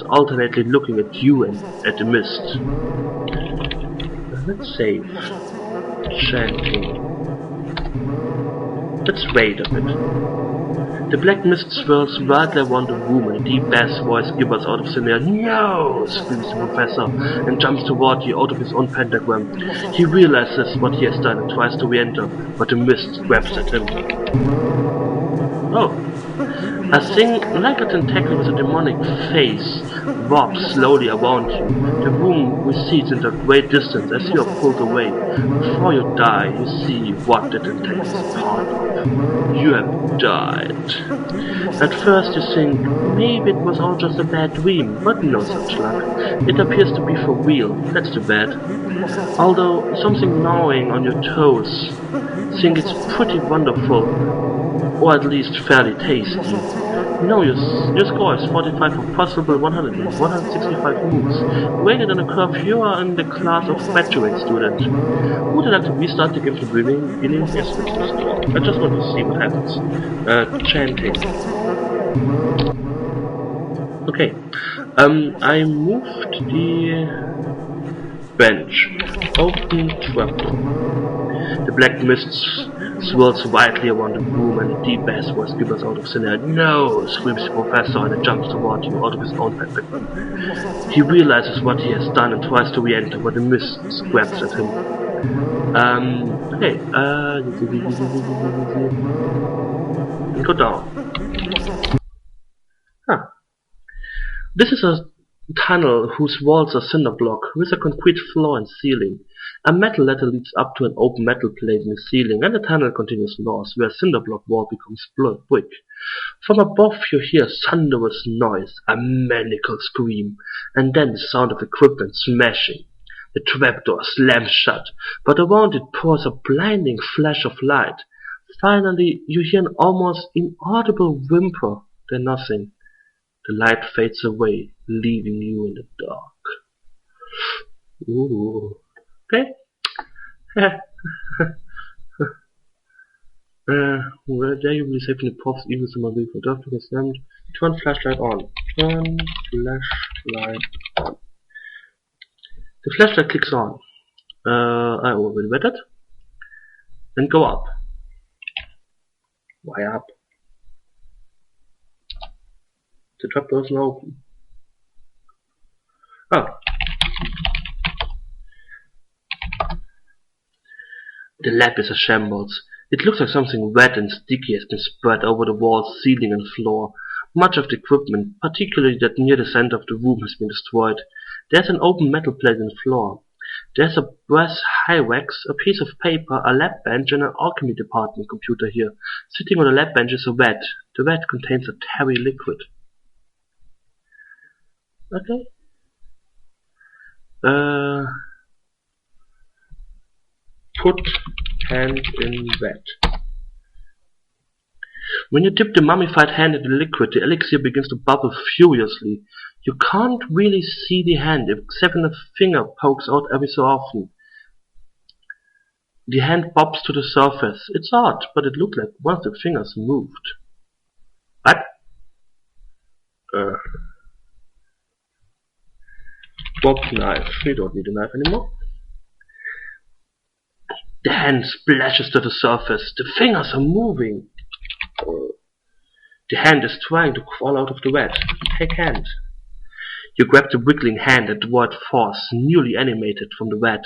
alternately looking at you and at the mist. Let's save. Chanting. Let's wait a bit. The black mist swirls wildly around the room, and a deep bass voice gibbers out of thin air. "No!" screams the professor, and jumps toward you out of his own pentagram. He realizes what he has done and tries to re-enter, but the mist grabs at him. Oh. A thing like a tentacle with a demonic face wraps slowly around you. The room recedes into a great distance as you are pulled away. Before you die, you see what the tentacle is part of. You have died. At first you think maybe it was all just a bad dream, but no such luck. It appears to be for real. That's too bad. Although something gnawing on your toes, think it's pretty wonderful, or at least fairly tasty. No, your score is 45 for possible 165 moves. Rated on a curve, you are in the class of graduate student. Would you like to restart the game from the beginning? Yes, let's restore. I just want to see what happens. Chanting. Okay. I moved the bench. Open trapdoor. The black mist swirls wildly around the room, and a deep bass voice gibbers out of thin air. "No!" screams the professor, and jumps toward you out of his own pentagram. He realizes what he has done and tries to re-enter, but the mist grabs at him. Okay, and go down. Huh. This is a tunnel whose walls are cinder block, with a concrete floor and ceiling. A metal ladder leads up to an open metal plate in the ceiling, and the tunnel continues north, where a cinder block wall becomes brick. From above you hear a thunderous noise, a maniacal scream, and then the sound of equipment smashing. The trapdoor slams shut, but around it pours a blinding flash of light. Finally, you hear an almost inaudible whimper, then nothing. The light fades away, leaving you in the dark. Ooh. Okay. Where there you will be saving the prof's evil summary for Dr. Slammed. Turn flashlight on. Turn flashlight on. The flashlight clicks on. I already read it. And go up. Why up? The trapdoor is now open. Oh. The lab is a shambles. It looks like something wet and sticky has been spread over the walls, ceiling and floor. Much of the equipment, particularly that near the center of the room, has been destroyed. There's an open metal plate in the floor. There's a brass hyrax, a piece of paper, a lab bench and an alchemy department computer here. Sitting on the lab bench is a vat. The vat contains a tarry liquid. Okay. Put hand in vat. When you dip the mummified hand in the liquid, the elixir begins to bubble furiously. You can't really see the hand, except when a finger pokes out every so often. The hand bobs to the surface. It's odd, but it looked like one of the fingers moved. What? Bob knife. We don't need a knife anymore. The hand splashes to the surface. The fingers are moving. The hand is trying to crawl out of the vat. Take hand. You grab the wiggling hand and draw it forth, newly animated, from the vat.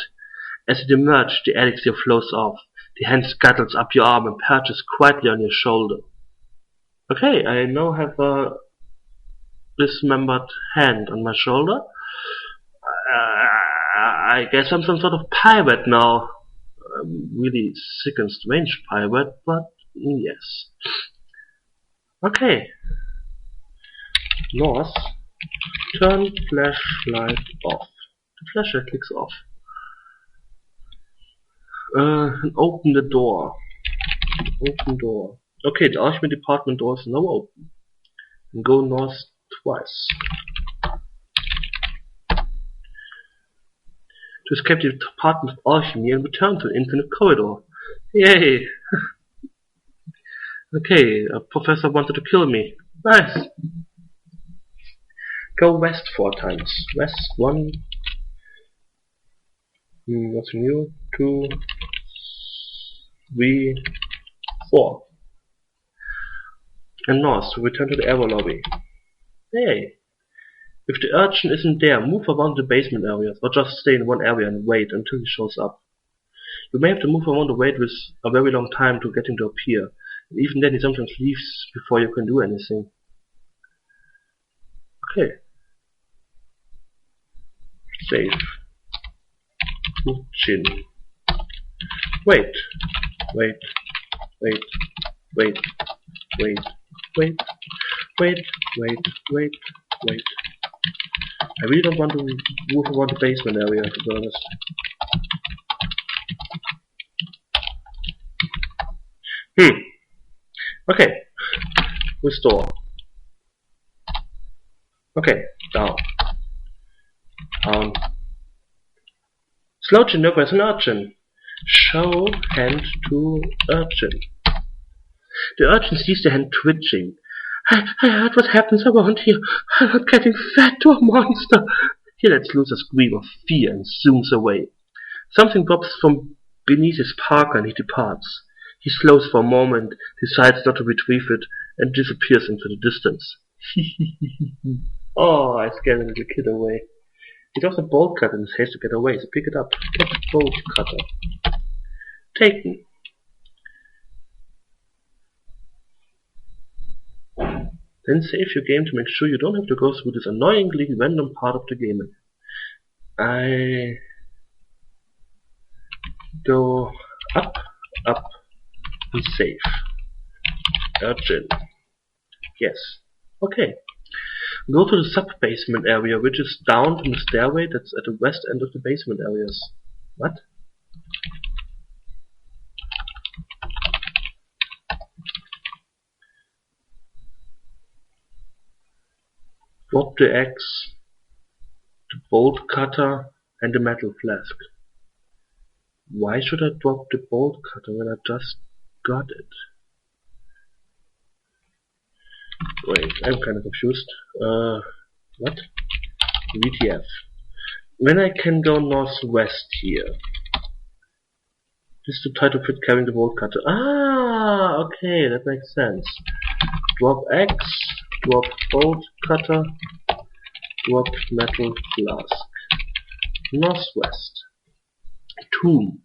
As it emerges, the elixir flows off. The hand scuttles up your arm and perches quietly on your shoulder. Okay, I now have a dismembered hand on my shoulder. I guess I'm some sort of pirate now. Really sick and strange pirate, but yes. Okay. North. Turn flashlight off. The flashlight clicks off. And open the door. Open door. Okay, the alchemy department door is now open. And go north twice. To escape the Department of Alchemy and return to an infinite corridor. Yay! Okay, a professor wanted to kill me. Nice! Go west 4 times. West 1. What's new? 2, 3, 4. And north to return to the aero lobby. Hey! If the urchin isn't there, move around the basement areas, or just stay in one area and wait until he shows up. You may have to move around the wait with a very long time to get him to appear, and even then he sometimes leaves before you can do anything. Okay. Save. Urchin. Wait. Wait. Wait. Wait. Wait. Wait. Wait. Wait. Wait. Wait. I really don't want to move around the basement area, to be honest. Okay. Restore. Okay. Down. Down. Slouch in as an urchin. Show hand to urchin. The urchin sees the hand twitching. I heard what happens around here. I'm not getting fed to a monster. He lets loose a scream of fear and zooms away. Something drops from beneath his parka and he departs. He slows for a moment, decides not to retrieve it, and disappears into the distance. Oh, I scared the kid away. He drops a bolt cutter in his haste to get away, so pick it up. Get the bolt cutter. Taken. Then save your game to make sure you don't have to go through this annoyingly random part of the game. I go up, and save. Urchin. Yes. Okay. Go to the sub-basement area, which is down from the stairway that's at the west end of the basement areas. What? Drop the axe, the bolt cutter, and the metal flask. Why should I drop the bolt cutter when I just got it? Wait, I'm kind of confused. What? VTF. When I can go northwest here. This is the title fit carrying the bolt cutter. Ah, okay, that makes sense. Drop axe, drop bolt cutter, drop metal flask. Northwest. Tomb.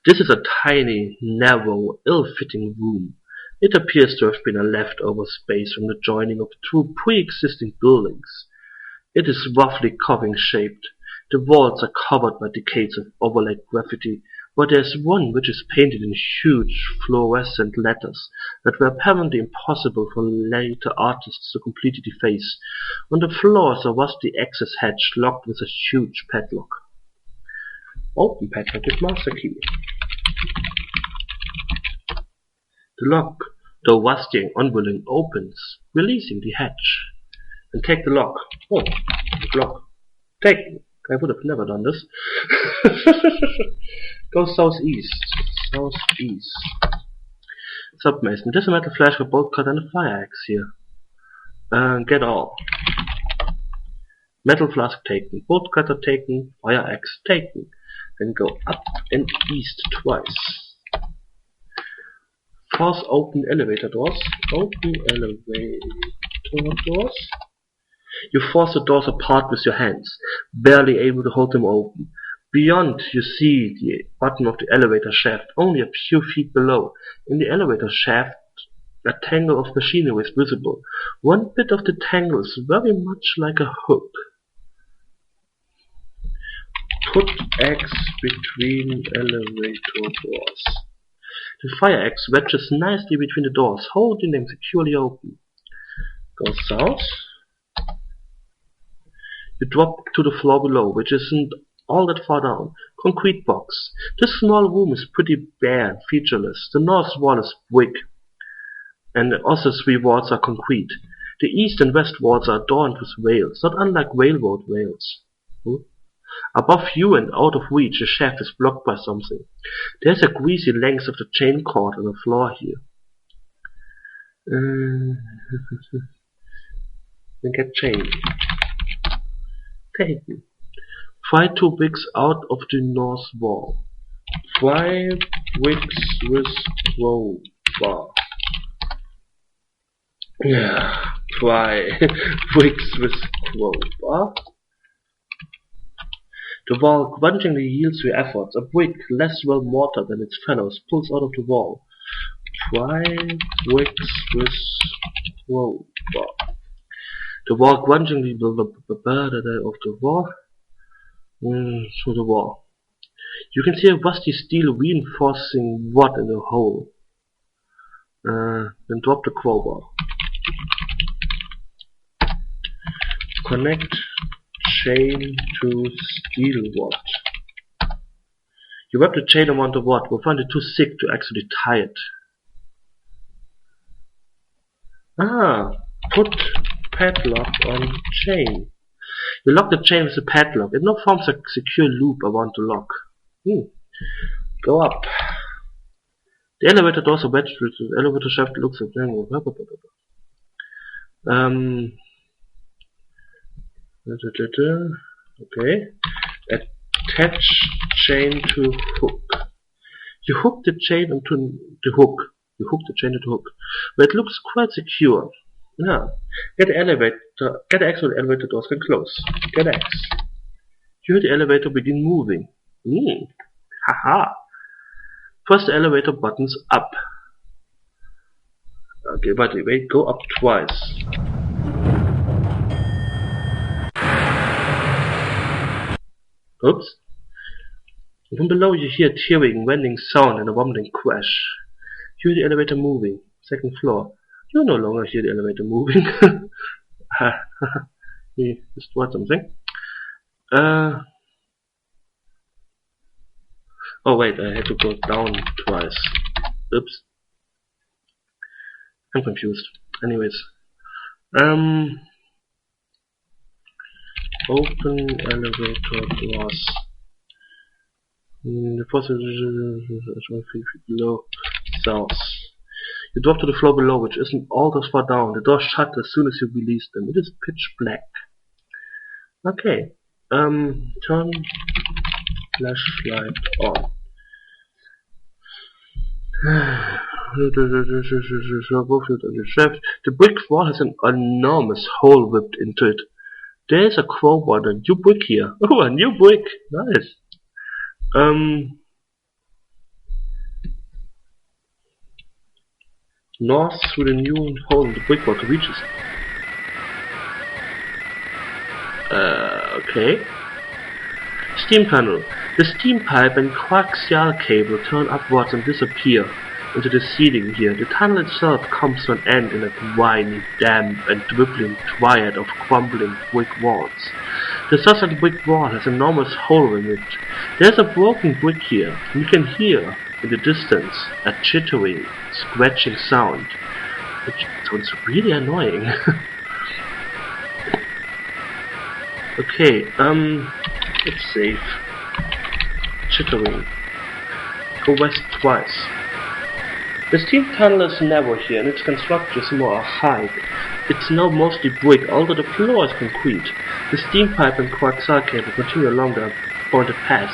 This is a tiny, narrow, ill-fitting room. It appears to have been a leftover space from the joining of two pre-existing buildings. It is roughly coffin-shaped. The walls are covered by decades of overlaid graffiti, but there is one which is painted in huge fluorescent letters that were apparently impossible for later artists to completely deface. On the floor is a rusty access hatch locked with a huge padlock. Open padlock with master key. The lock, though rusty and unwilling, opens, releasing the hatch. And take the lock. Oh, the lock. Take. I would have never done this. Go southeast. Southeast. Submason. There's a metal flash, a bolt cutter, and a fire axe here. Get all. Metal flask taken. Bolt cutter taken. Fire axe taken. Then go up and east twice. Force open elevator doors. Open elevator doors. You force the doors apart with your hands, barely able to hold them open. Beyond, you see the bottom of the elevator shaft, only a few feet below. In the elevator shaft, a tangle of machinery is visible. One bit of the tangle is very much like a hook. Put axe between elevator doors. The fire axe wedges nicely between the doors, holding them securely open. Go south. You drop to the floor below, which isn't all that far down. Concrete box. This small room is pretty bare and featureless. The north wall is brick, and the other three walls are concrete. The east and west walls are adorned with rails, not unlike railroad rails. Above you and out of reach, the shaft is blocked by something. There's a greasy length of the chain cord on the floor here. Then get chain. taken. Pry 2 bricks out of the north wall. Pry bricks with crowbar. Yeah, pry bricks with crowbar. The wall grudgingly yields to your efforts. A brick, less well mortared than its fellows, pulls out of the wall. Pry bricks with crowbar. The wall grudgingly of the wall through the wall. You can see a rusty steel reinforcing rod in the hole. Then drop the crowbar. Connect chain to steel rod. You wrap the chain around the rod, but find it too thick to actually tie it. Put padlock on chain. You lock the chain with a padlock. It now forms a secure loop around the lock. Go up. The elevator doors are wedged with the elevator shaft looks at them. Okay. Attach chain to hook. You hook the chain into the hook. But it looks quite secure. Get the X so the elevator doors can close. Get X. You hear the elevator begin moving. Haha. Press the elevator buttons up. Okay, but wait, go up twice. Oops. From below you hear a tearing, rending sound and a rumbling crash. You hear the elevator moving. Second floor. You no longer hear the elevator moving. He destroyed something. Oh wait, I had to go down twice. Oops. I'm confused. Anyways. Open elevator doors. The first below south. You drop to the floor below, which isn't all that far down. The doors shut as soon as you release them. It is pitch black. Okay. Turn flashlight on. The brick wall has an enormous hole ripped into it. There is a crowbar and a new brick here. Oh, a new brick! Nice. North through the new hole in the brickwork reaches. Okay. Steam tunnel. The steam pipe and coaxial cable turn upwards and disappear into the ceiling here. The tunnel itself comes to an end in a grimy, damp and dribbling triad of crumbling brick walls. The southern brick wall has an enormous hole in it. There's a broken brick here. You can hear in the distance a chittering, scratching sound, which sounds really annoying. Okay, it's safe. Chittering. Go west twice. The steam tunnel is narrow here and its construction is more archaic. It's now mostly brick, although the floor is concrete. The steam pipe and coaxial cable continue along the appointed path.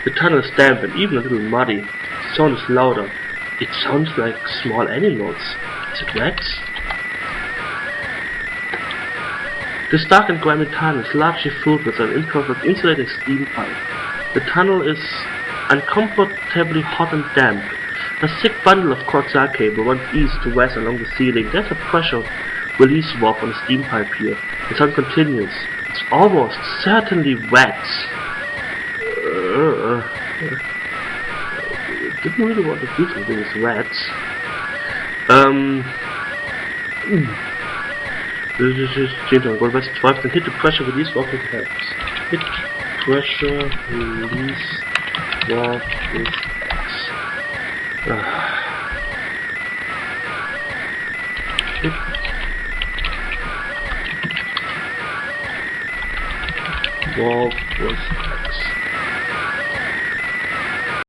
The tunnel is damp and even a little muddy. The sound is louder. It sounds like small animals. Is it rats? This dark and grimy tunnel is largely filled with an imperfect insulated steam pipe. The tunnel is uncomfortably hot and damp. A thick bundle of coaxial cable runs east to west along the ceiling. There's a pressure release valve on the steam pipe here. The sound continues. It's almost certainly rats. I didn't really want to do something with rats. Go west twice and hit the pressure release valve with X. Hit pressure release valve with X. Hit valve with X.